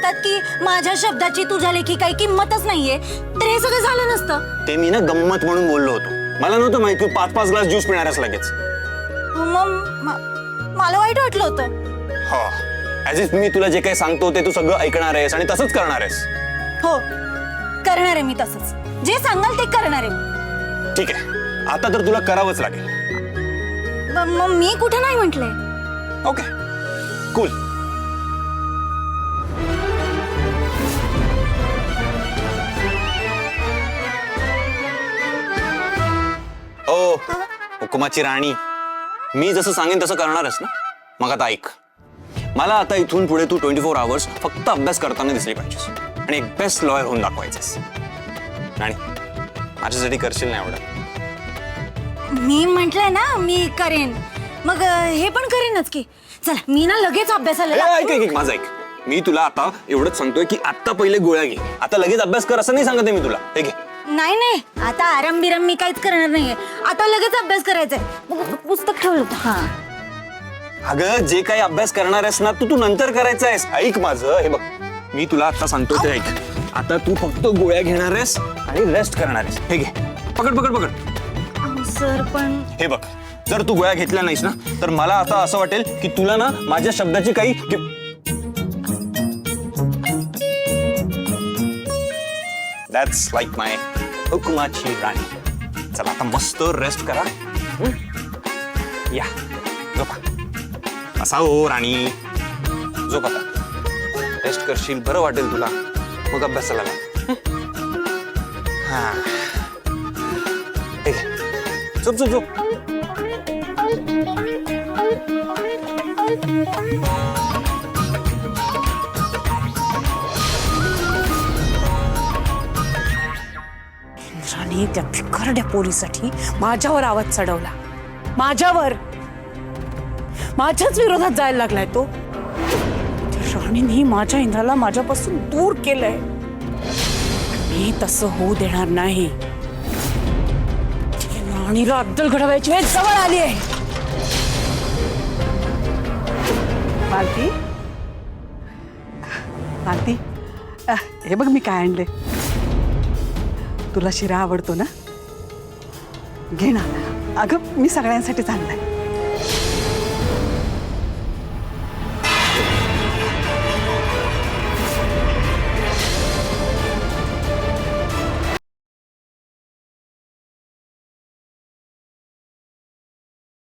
म्हणतात की माझ्या शब्दाची तुझ्या लेखी काही किंमतच नाहीये, तर हे सगळं झालं नसतं. ते मी ना गंमत म्हणून बोललो होतो. मला नव्हतं माहिती तू 5-5 ग्लास ज्यूस पिणारच लगेच. मग मला वाईट वाटलं होतं. हो, ऍज इफ मी तुला जे काही सांगतो ते तू सगळं ऐकणार आहेस आणि तसंच करणार आहेस. हो, करणार आहे मी तसंच. जे सांगाल ते करणार आहे मी. ठीक आहे, आता तर तुला करावंच लागेल. मग मी कुठे नाही म्हटलंय. Okay, cool. ओ हुकुमाची राणी, मी जसं सांगेन तसं करणारच ना. मग आता ऐक, मला आता इथून पुढे तू 24 आवर्स फक्त अभ्यास करताना दिसली पाहिजेस आणि एक बेस्ट लॉयर होऊन दाखवायचंस. राणी, माझ्यासाठी करशील नाही एवढं? मी म्हटलंय ना मी करेन, मग हे पण करेनच की. चला मी ना लगेच अभ्यासाला ऐक ऐक माझं ऐक. मी तुला आता एवढंच सांगतोय की आता पहिले गोळ्या घे, आता लगेच अभ्यास कर असं नाही सांगत आहे मी तुला. हे घे. नाही नाही, आता आराम बिराम मी काहीच करणार नाहीये. आता लगेच अभ्यास करायचाय. पुस्तक ठेवलं होतं. हा, अगं जे काही अभ्यास करणार आहेस ना तू नंतर करायचं आहेस. ऐक माझं, हे बघ मी तुला आता सांगतो ते ऐक. आता तू फक्त गोळ्या घेणार आहेस आणि रेस्ट करणार आहेस. हे घे, पकड पकड पकड. सर पण हे बघ, जर तू गोळ्या घेतल्या नाहीस ना तर मला आता असं वाटेल की तुला ना माझ्या शब्दाची काही दॅट्स लाईक माय हुकुमाची राणी. चला आता मस्त रेस्ट करा. या झोपा. असा हो राणी, झोप आता. रेस्ट करशील, बरं वाटेल तुला, मग अभ्यासाला लाग. हा, ठीक आहे, झोप झोप झोप. राणी त्या भिकारड्या पोरीसाठी माझ्यावर आवाज चढवला. माझ्यावर, माझ्याच विरोधात जायला लागलाय तो. त्या राणीने माझ्या इंद्राला माझ्यापासून दूर केलंय. मी तसं होऊ देणार नाही. राणीला अद्दल घडवायची वेळ जवळ आली आहे. मालती, मालती, हे बघ मी काय आणले. तुला शिरा आवडतो ना, घे ना. अगं मी सगळ्यांसाठीच आणलाय.